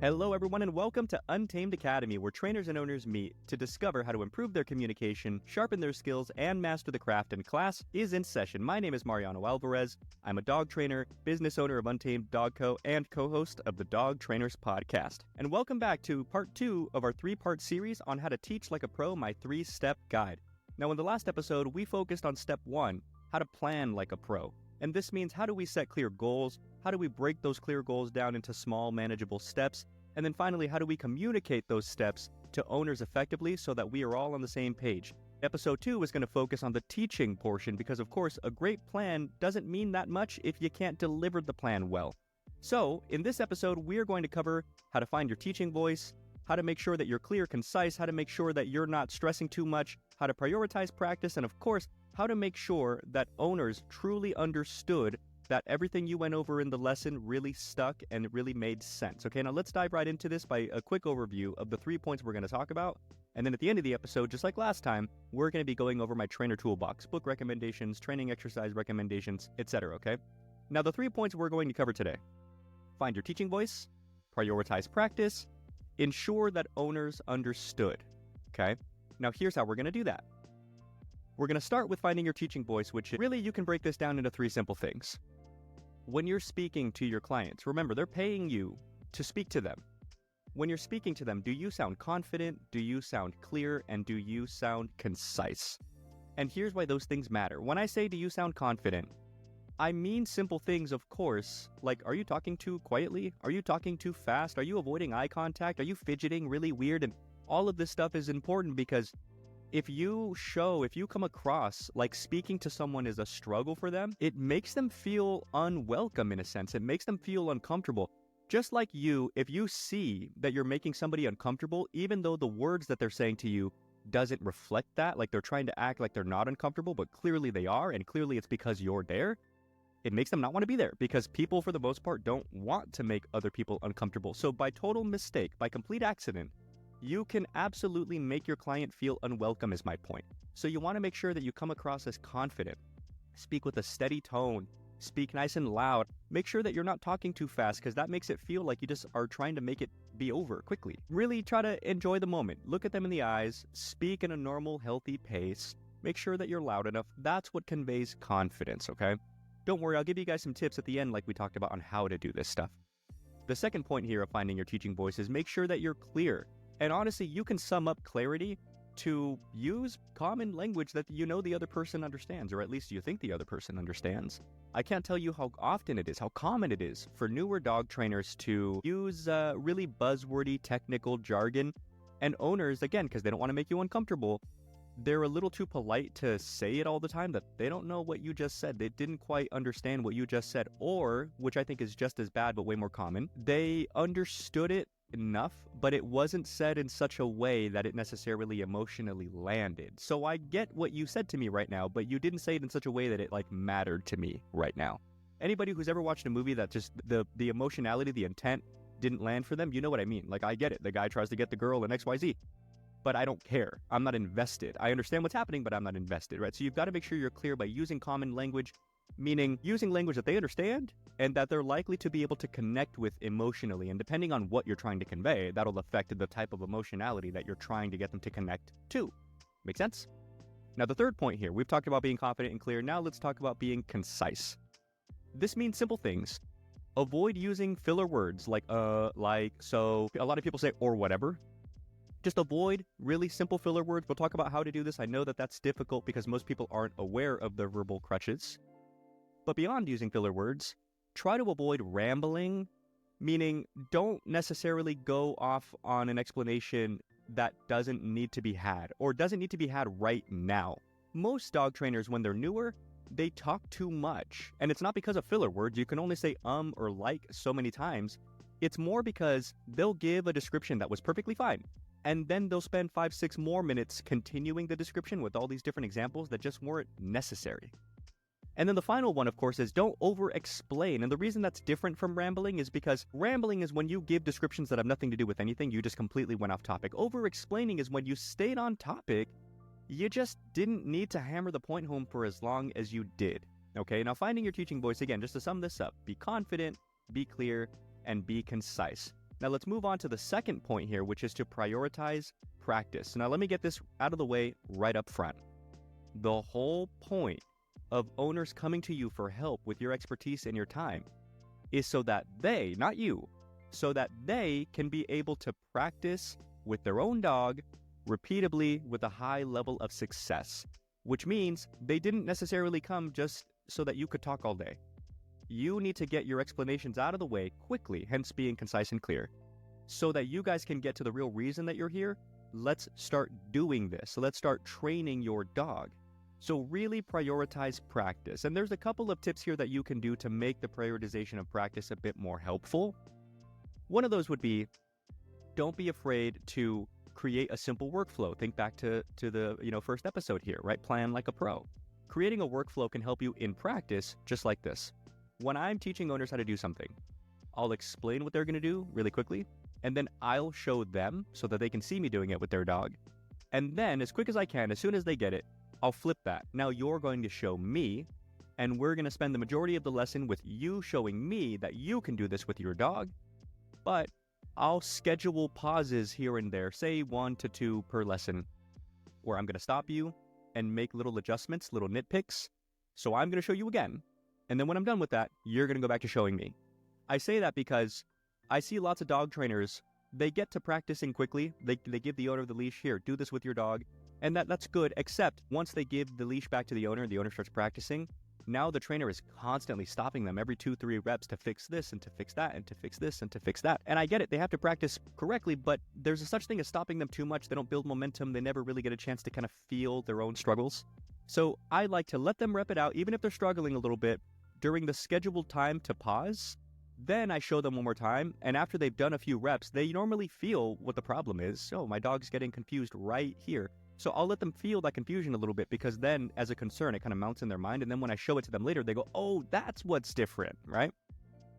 Hello everyone and welcome to Untamed Academy, where trainers and owners meet to discover how to improve their communication, sharpen their skills, and master the craft. And class is in session. My name is Mariano Alvarez. I'm a dog trainer, business owner of Untamed Dog Co, and co-host of the Dog Trainers Podcast. And welcome back to part 2 of our 3-part series on how to teach like a pro, my 3-step guide. Now in the last episode, we focused on step 1, how to plan like a pro. And this means, how do we set clear goals? How do we break those clear goals down into small, manageable steps? And then finally, how do we communicate those steps to owners effectively so that we are all on the same page? Episode 2 is going to focus on the teaching portion because, of course, a great plan doesn't mean that much if you can't deliver the plan well. So, in this episode, we are going to cover how to find your teaching voice, how to make sure that you're clear, concise, how to make sure that you're not stressing too much, how to prioritize practice, and of course, how to make sure that owners truly understood that everything you went over in the lesson really stuck and it really made sense. Okay, now let's dive right into this by a quick overview of the 3 points we're going to talk about. And then at the end of the episode, just like last time, we're going to be going over my trainer toolbox, book recommendations, training exercise recommendations, etc. Okay, now the 3 points we're going to cover today: find your teaching voice, prioritize practice, ensure that owners understood. Okay, now here's how we're going to do that. We're going to start with finding your teaching voice, which really you can break this down into 3 simple things. When you're speaking to your clients, remember, they're paying you to speak to them. When you're speaking to them, do you sound confident? Do you sound clear? And do you sound concise? And here's why those things matter. When I say, do you sound confident? I mean simple things, of course, like, are you talking too quietly? Are you talking too fast? Are you avoiding eye contact? Are you fidgeting really weird? And all of this stuff is important because if you come across like speaking to someone is a struggle for them, it makes them feel unwelcome in a sense. It makes them feel uncomfortable. Just like you, if you see that you're making somebody uncomfortable, even though the words that they're saying to you doesn't reflect that, like they're trying to act like they're not uncomfortable, but clearly they are, and clearly it's because you're there, it makes them not want to be there because people, for the most part, don't want to make other people uncomfortable. So by total mistake, by complete accident, you can absolutely make your client feel unwelcome is my point. So you want to make sure that you come across as confident. Speak with a steady tone. Speak nice and loud. Make sure that you're not talking too fast because that makes it feel like you just are trying to make it be over quickly. Really try to enjoy the moment. Look at them in the eyes. Speak in a normal, healthy pace. Make sure that you're loud enough. That's what conveys confidence, okay? Don't worry, I'll give you guys some tips at the end like we talked about on how to do this stuff. The second point here of finding your teaching voice is make sure that you're clear. And honestly, you can sum up clarity to use common language that you know the other person understands, or at least you think the other person understands. I can't tell you how often it is, how common it is for newer dog trainers to use really buzzwordy technical jargon. And owners, again, because they don't want to make you uncomfortable, they're a little too polite to say it all the time that they don't know what you just said. They didn't quite understand what you just said. Or, which I think is just as bad but way more common, they understood it enough, but it wasn't said in such a way that it necessarily emotionally landed. So I get what you said to me right now, but you didn't say it in such a way that it like mattered to me right now. Anybody who's ever watched a movie that just the emotionality, the intent didn't land for them, you know what I mean. Like, I get it. The guy tries to get the girl and XYZ, but I don't care. I'm not invested. I understand what's happening, but I'm not invested, right? So you've got to make sure you're clear by using common language, meaning using language that they understand and that they're likely to be able to connect with emotionally. And depending on what you're trying to convey, that'll affect the type of emotionality that you're trying to get them to connect to. Make sense? Now, the third point here, we've talked about being confident and clear. Now let's talk about being concise. This means simple things. Avoid using filler words like, so. A lot of people say, or whatever. Just avoid really simple filler words. We'll talk about how to do this. I know that that's difficult because most people aren't aware of their verbal crutches. But beyond using filler words, try to avoid rambling, meaning don't necessarily go off on an explanation that doesn't need to be had or doesn't need to be had right now. Most dog trainers, when they're newer, they talk too much. And it's not because of filler words. You can only say or like so many times. It's more because they'll give a description that was perfectly fine. And then they'll spend 5-6 more minutes continuing the description with all these different examples that just weren't necessary. And then the final one, of course, is don't over-explain. And the reason that's different from rambling is because rambling is when you give descriptions that have nothing to do with anything. You just completely went off topic. Over-explaining is when you stayed on topic. You just didn't need to hammer the point home for as long as you did. Okay, now finding your teaching voice, again, just to sum this up, be confident, be clear, and be concise. Now let's move on to the second point here, which is to prioritize practice. Now let me get this out of the way right up front. The whole point of owners coming to you for help with your expertise and your time is so that they, not you, so that they can be able to practice with their own dog repeatably with a high level of success, which means they didn't necessarily come just so that you could talk all day. You need to get your explanations out of the way quickly, hence being concise and clear, so that you guys can get to the real reason that you're here. Let's start doing this. Let's start training your dog. So really prioritize practice. And there's a couple of tips here that you can do to make the prioritization of practice a bit more helpful. One of those would be, don't be afraid to create a simple workflow. Think back to the first episode here, right? Plan like a pro. Creating a workflow can help you in practice just like this. When I'm teaching owners how to do something, I'll explain what they're going to do really quickly, and then I'll show them so that they can see me doing it with their dog. And then as quick as I can, as soon as they get it, I'll flip that. Now you're going to show me, and we're going to spend the majority of the lesson with you showing me that you can do this with your dog, but I'll schedule pauses here and there, say 1 to 2 per lesson, where I'm going to stop you and make little adjustments, little nitpicks. So I'm going to show you again. And then when I'm done with that, you're going to go back to showing me. I say that because I see lots of dog trainers, they get to practicing quickly. They give the owner the leash, here, do this with your dog. And that's good, except once they give the leash back to the owner starts practicing, now the trainer is constantly stopping them every 2-3 reps to fix this and to fix that and to fix this and to fix that. And I get it, they have to practice correctly, but there's a such thing as stopping them too much. They don't build momentum. They never really get a chance to kind of feel their own struggles. So I like to let them rep it out, even if they're struggling a little bit, during the scheduled time to pause. Then I show them one more time, and after they've done a few reps, they normally feel what the problem is. Oh, my dog's getting confused right here. So I'll let them feel that confusion a little bit, because then as a concern, it kind of mounts in their mind. And then when I show it to them later, they go, oh, that's what's different, right?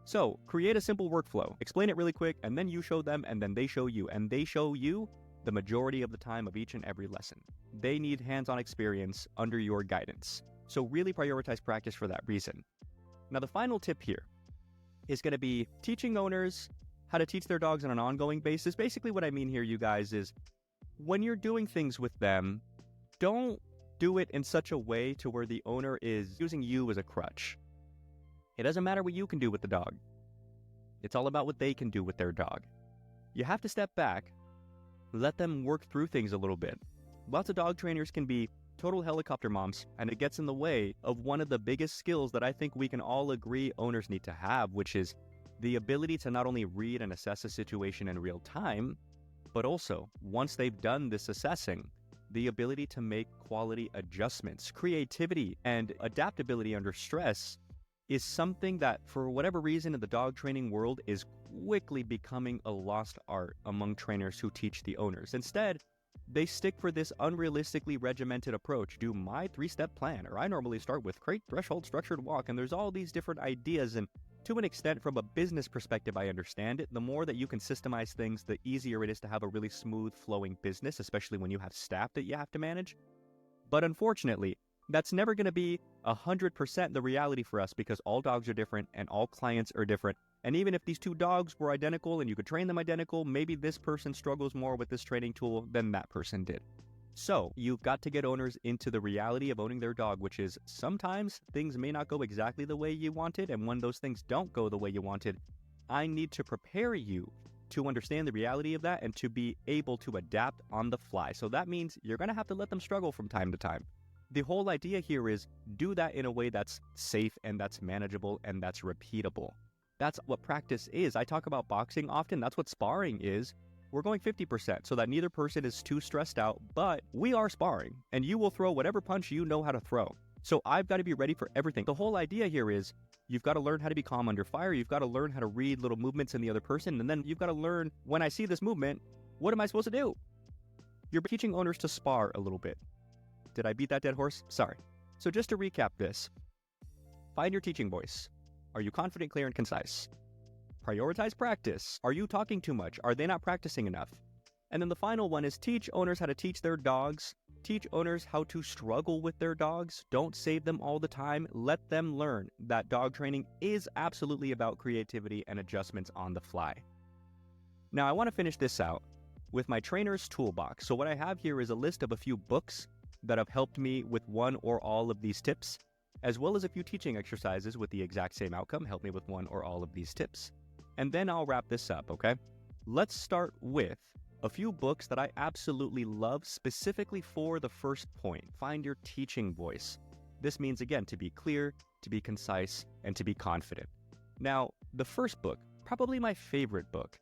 So create a simple workflow, explain it really quick, and then you show them, and then they show you, and they show you the majority of the time of each and every lesson. They need hands-on experience under your guidance. So really prioritize practice for that reason. Now, the final tip here is going to be teaching owners how to teach their dogs on an ongoing basis. Basically what I mean here, you guys, is when you're doing things with them, don't do it in such a way to where the owner is using you as a crutch. It doesn't matter what you can do with the dog. It's all about what they can do with their dog. You have to step back, let them work through things a little bit. Lots of dog trainers can be total helicopter moms, and it gets in the way of one of the biggest skills that I think we can all agree owners need to have, which is the ability to not only read and assess a situation in real time, but also, once they've done this assessing, the ability to make quality adjustments. Creativity and adaptability under stress is something that, for whatever reason, in the dog training world is quickly becoming a lost art among trainers who teach the owners. Instead, they stick for this unrealistically regimented approach. Do my 3-step plan, or I normally start with crate, threshold, structured walk, and there's all these different ideas. And to an extent, from a business perspective, I understand it. The more that you can systemize things, the easier it is to have a really smooth flowing business, especially when you have staff that you have to manage. But unfortunately, that's never going to be 100% the reality for us, because all dogs are different and all clients are different. And even if these 2 dogs were identical and you could train them identical, maybe this person struggles more with this training tool than that person did. So you've got to get owners into the reality of owning their dog, which is sometimes things may not go exactly the way you wanted. And when those things don't go the way you wanted, I need to prepare you to understand the reality of that and to be able to adapt on the fly. So that means you're going to have to let them struggle from time to time. The whole idea here is do that in a way that's safe and that's manageable and that's repeatable. That's what practice is. I talk about boxing often. That's what sparring is. We're going 50% so that neither person is too stressed out, but we are sparring and you will throw whatever punch you know how to throw. So I've got to be ready for everything. The whole idea here is you've got to learn how to be calm under fire. You've got to learn how to read little movements in the other person. And then you've got to learn, when I see this movement, what am I supposed to do? You're teaching owners to spar a little bit. Did I beat that dead horse? Sorry. So just to recap this, find your teaching voice. Are you confident, clear, and concise? Prioritize practice. Are you talking too much? Are they not practicing enough? And then the final one is teach owners how to teach their dogs. Teach owners how to struggle with their dogs. Don't save them all the time. Let them learn that dog training is absolutely about creativity and adjustments on the fly. Now, I want to finish this out with my trainer's toolbox. So what I have here is a list of a few books that have helped me with one or all of these tips, as well as a few teaching exercises with the exact same outcome, help me with one or all of these tips. And then I'll wrap this up, okay? Let's start with a few books that I absolutely love specifically for the first point. Find your teaching voice. This means, again, to be clear, to be concise, and to be confident. Now, the first book, probably my favorite book,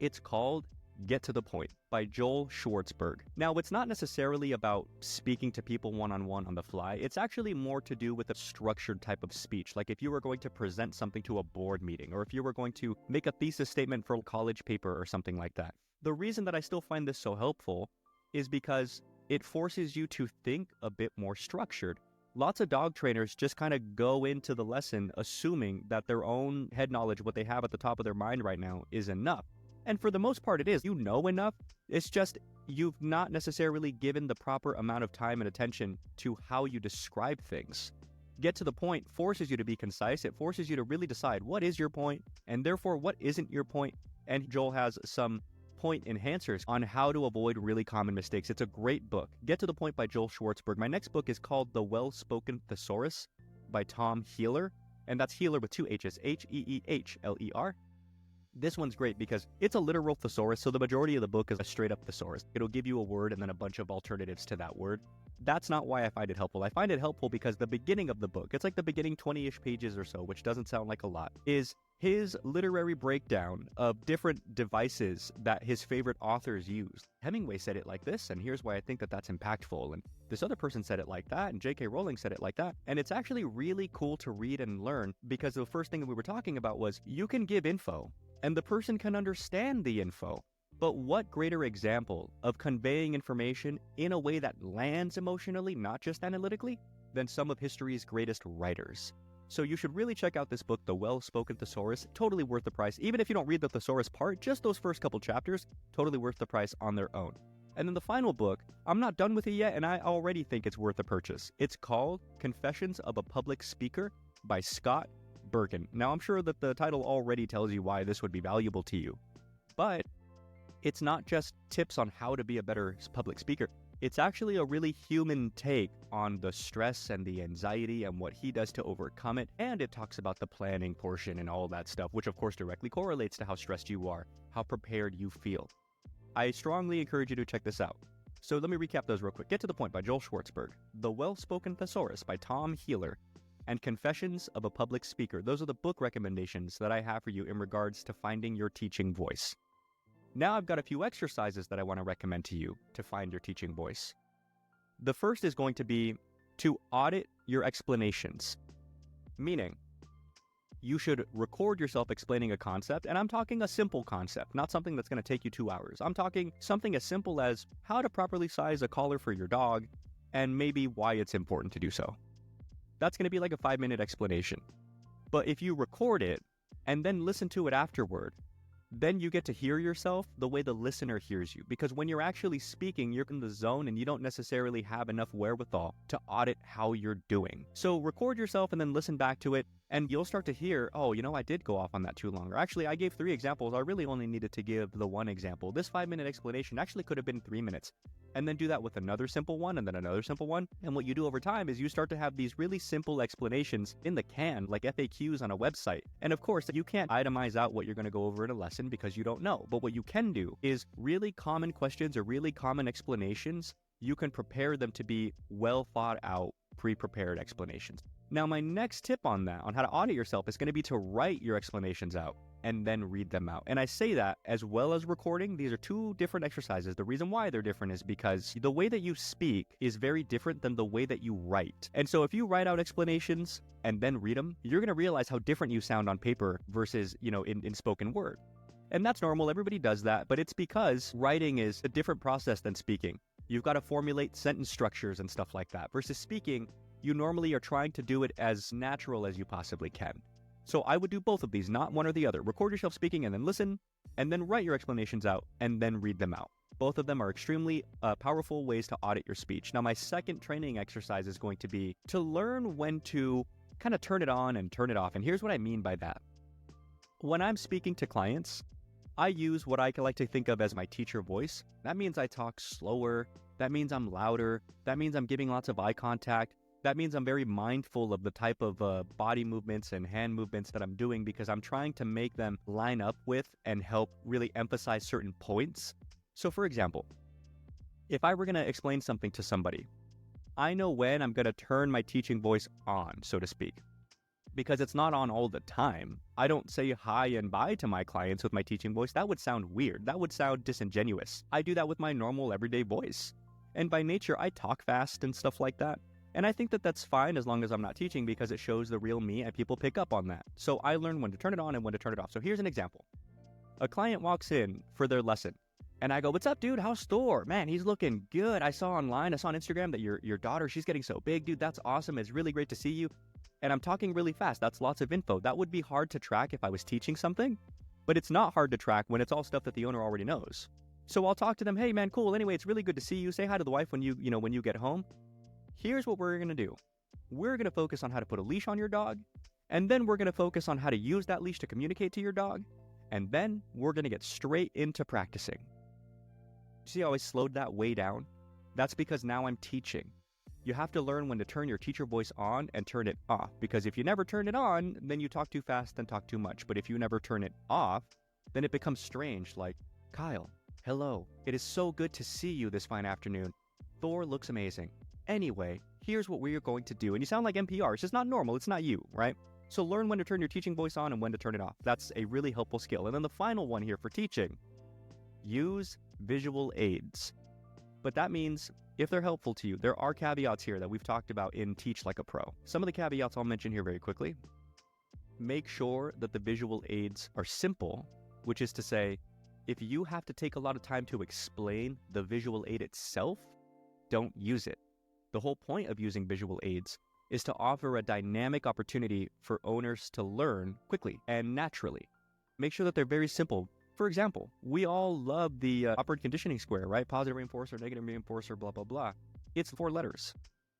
it's called Get to the Point by Joel Schwartzberg. Now, it's not necessarily about speaking to people one-on-one on the fly. It's actually more to do with a structured type of speech. Like if you were going to present something to a board meeting, or if you were going to make a thesis statement for a college paper or something like that. The reason that I still find this so helpful is because it forces you to think a bit more structured. Lots of dog trainers just kind of go into the lesson assuming that their own head knowledge, what they have at the top of their mind right now, is enough. And for the most part, it is. You know enough. It's just you've not necessarily given the proper amount of time and attention to how you describe things. Get to the point forces you to be concise. It forces you to really decide what is your point, and therefore what isn't your point. And Joel has some point enhancers on how to avoid really common mistakes. It's a great book. Get to the Point by Joel Schwartzberg. My next book is called The Well-Spoken Thesaurus by Tom Healer, and that's Healer with two H's, Heehler. This one's great because it's a literal thesaurus, so the majority of the book is a straight-up thesaurus. It'll give you a word and then a bunch of alternatives to that word. That's not why I find it helpful. I find it helpful because the beginning of the book, it's like the beginning 20-ish pages or so, which doesn't sound like a lot, is his literary breakdown of different devices that his favorite authors used. Hemingway said it like this, and here's why I think that that's impactful, and this other person said it like that, and J.K. Rowling said it like that. And it's actually really cool to read and learn because the first thing that we were talking about was you can give info, and the person can understand the info. But what greater example of conveying information in a way that lands emotionally, not just analytically, than some of history's greatest writers? So you should really check out this book, The Well-Spoken Thesaurus. Totally worth the price. Even if you don't read the thesaurus part, just those first couple chapters, totally worth the price on their own. And then the final book, I'm not done with it yet, and I already think it's worth a purchase. It's called Confessions of a Public Speaker by Scott Bergen. Now, I'm sure that the title already tells you why this would be valuable to you, but it's not just tips on how to be a better public speaker. It's actually a really human take on the stress and the anxiety and what he does to overcome it, and it talks about the planning portion and all that stuff, which of course directly correlates to how stressed you are, how prepared you feel. I strongly encourage you to check this out. So let me recap those real quick. Get to the Point by Joel Schwartzberg, The Well-Spoken Thesaurus by Tom Healer, and Confessions of a Public Speaker. Those are the book recommendations that I have for you in regards to finding your teaching voice. Now I've got a few exercises that I want to recommend to you to find your teaching voice. The first is going to be to audit your explanations, meaning you should record yourself explaining a concept, and I'm talking a simple concept, not something that's going to take you 2 hours. I'm talking something as simple as how to properly size a collar for your dog and maybe why it's important to do so. That's going to be like a 5-minute explanation. But if you record it and then listen to it afterward, then you get to hear yourself the way the listener hears you. Because when you're actually speaking, you're in the zone and you don't necessarily have enough wherewithal to audit how you're doing. So record yourself and then listen back to it, and you'll start to hear, oh, I did go off on that too long. Or actually, I gave 3 examples. I really only needed to give the 1 example. This 5-minute explanation actually could have been 3 minutes. And then do that with another simple one and then another simple one. And what you do over time is you start to have these really simple explanations in the can, like FAQs on a website. And of course, you can't itemize out what you're going to go over in a lesson because you don't know. But what you can do is really common questions or really common explanations, you can prepare them to be well thought out, pre-prepared explanations. Now, my next tip on that, on how to audit yourself, is going to be to write your explanations out and then read them out. And I say that as well as recording. These are 2 different exercises. The reason why they're different is because the way that you speak is very different than the way that you write. And so if you write out explanations and then read them, you're going to realize how different you sound on paper versus, in spoken word. And that's normal. Everybody does that. But it's because writing is a different process than speaking. You've got to formulate sentence structures and stuff like that. Versus speaking, you normally are trying to do it as natural as you possibly can. So I would do both of these, not one or the other. Record yourself speaking and then listen, and then write your explanations out and then read them out. Both of them are extremely powerful ways to audit your speech. Now, my second training exercise is going to be to learn when to kind of turn it on and turn it off. And here's what I mean by that. When I'm speaking to clients, I use what I like to think of as my teacher voice. That means I talk slower. That means I'm louder. That means I'm giving lots of eye contact. That means I'm very mindful of the type of body movements and hand movements that I'm doing because I'm trying to make them line up with and help really emphasize certain points. So for example, if I were going to explain something to somebody, I know when I'm going to turn my teaching voice on, so to speak, because it's not on all the time. I don't say hi and bye to my clients with my teaching voice. That would sound weird. That would sound disingenuous. I do that with my normal everyday voice. And by nature, I talk fast and stuff like that. And I think that that's fine as long as I'm not teaching because it shows the real me and people pick up on that. So I learn when to turn it on and when to turn it off. So here's an example. A client walks in for their lesson and I go, "What's up, dude? How's Thor? Man, he's looking good. I saw on Instagram that your daughter, she's getting so big, dude. That's awesome. It's really great to see you." And I'm talking really fast. That's lots of info. That would be hard to track if I was teaching something, but it's not hard to track when it's all stuff that the owner already knows. So I'll talk to them, "Hey man, cool. Anyway, it's really good to see you. Say hi to the wife when you get home. Here's what we're going to do. We're going to focus on how to put a leash on your dog, and then we're going to focus on how to use that leash to communicate to your dog, and then we're going to get straight into practicing." See how I slowed that way down? That's because now I'm teaching. You have to learn when to turn your teacher voice on and turn it off, because if you never turn it on, then you talk too fast and talk too much. But if you never turn it off, then it becomes strange, like, "Kyle, hello. It is so good to see you this fine afternoon. Thor looks amazing. Anyway, here's what we're going to do." And you sound like NPR. It's just not normal. It's not you, right? So learn when to turn your teaching voice on and when to turn it off. That's a really helpful skill. And then the final one here for teaching, use visual aids. But that means if they're helpful to you, there are caveats here that we've talked about in Teach Like a Pro. Some of the caveats I'll mention here very quickly. Make sure that the visual aids are simple, which is to say, if you have to take a lot of time to explain the visual aid itself, don't use it. The whole point of using visual aids is to offer a dynamic opportunity for owners to learn quickly and naturally. Make sure that they're very simple. For example, we all love the operant conditioning square, right? Positive reinforcer, negative reinforcer, blah, blah, blah. It's 4 letters.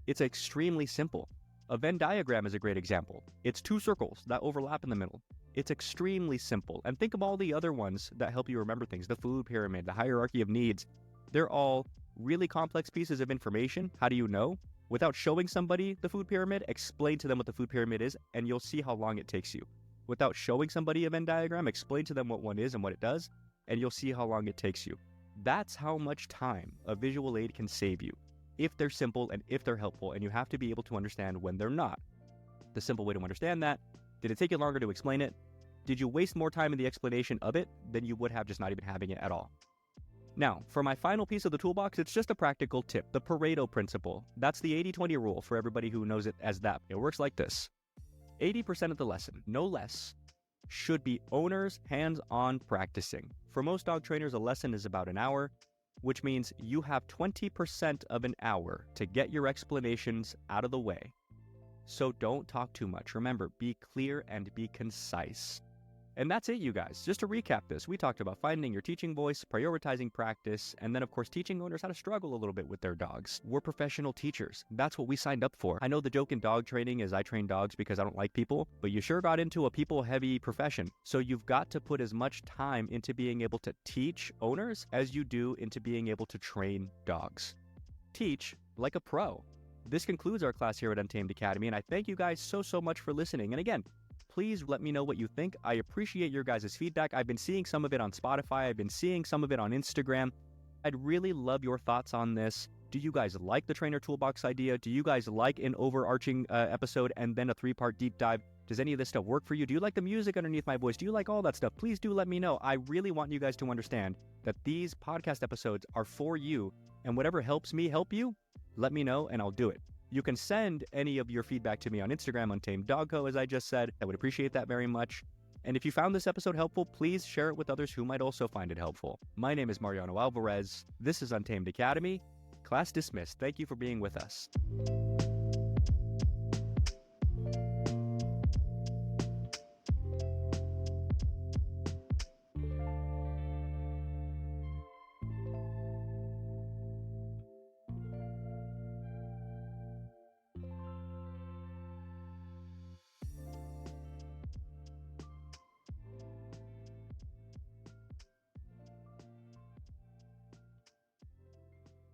It's extremely simple. A Venn diagram is a great example. It's 2 circles that overlap in the middle. It's extremely simple. And think of all the other ones that help you remember things. The food pyramid, the hierarchy of needs. They're all really complex pieces of information. How do you know? Without showing somebody the food pyramid, explain to them what the food pyramid is, and you'll see how long it takes you. Without showing somebody a Venn diagram, explain to them what one is and what it does, and you'll see how long it takes you. That's how much time a visual aid can save you, if they're simple and if they're helpful, and you have to be able to understand when they're not. The simple way to understand that, did it take you longer to explain it? Did you waste more time in the explanation of it than you would have just not even having it at all? Now, for my final piece of the toolbox, it's just a practical tip, the Pareto principle. That's the 80-20 rule for everybody who knows it as that. It works like this. 80% of the lesson, no less, should be owners hands-on practicing. For most dog trainers, a lesson is about an hour, which means you have 20% of an hour to get your explanations out of the way. So don't talk too much. Remember, be clear and be concise. And that's it, you guys. Just to recap this, we talked about finding your teaching voice, prioritizing practice, and then, of course, teaching owners how to struggle a little bit with their dogs. We're professional teachers. That's what we signed up for. I know the joke in dog training is I train dogs because I don't like people, but you sure got into a people-heavy profession. So you've got to put as much time into being able to teach owners as you do into being able to train dogs. Teach like a pro. This concludes our class here at Untamed Academy, and I thank you guys so much for listening. And again, please let me know what you think. I appreciate your guys' feedback. I've been seeing some of it on Spotify. I've been seeing some of it on Instagram. I'd really love your thoughts on this. Do you guys like the Trainer Toolbox idea? Do you guys like an overarching episode and then a 3-part deep dive? Does any of this stuff work for you? Do you like the music underneath my voice? Do you like all that stuff? Please do let me know. I really want you guys to understand that these podcast episodes are for you, and whatever helps me help you, let me know and I'll do it. You can send any of your feedback to me on Instagram, Untamed Dog Co, as I just said. I would appreciate that very much. And if you found this episode helpful, please share it with others who might also find it helpful. My name is Mariano Alvarez. This is Untamed Academy. Class dismissed. Thank you for being with us.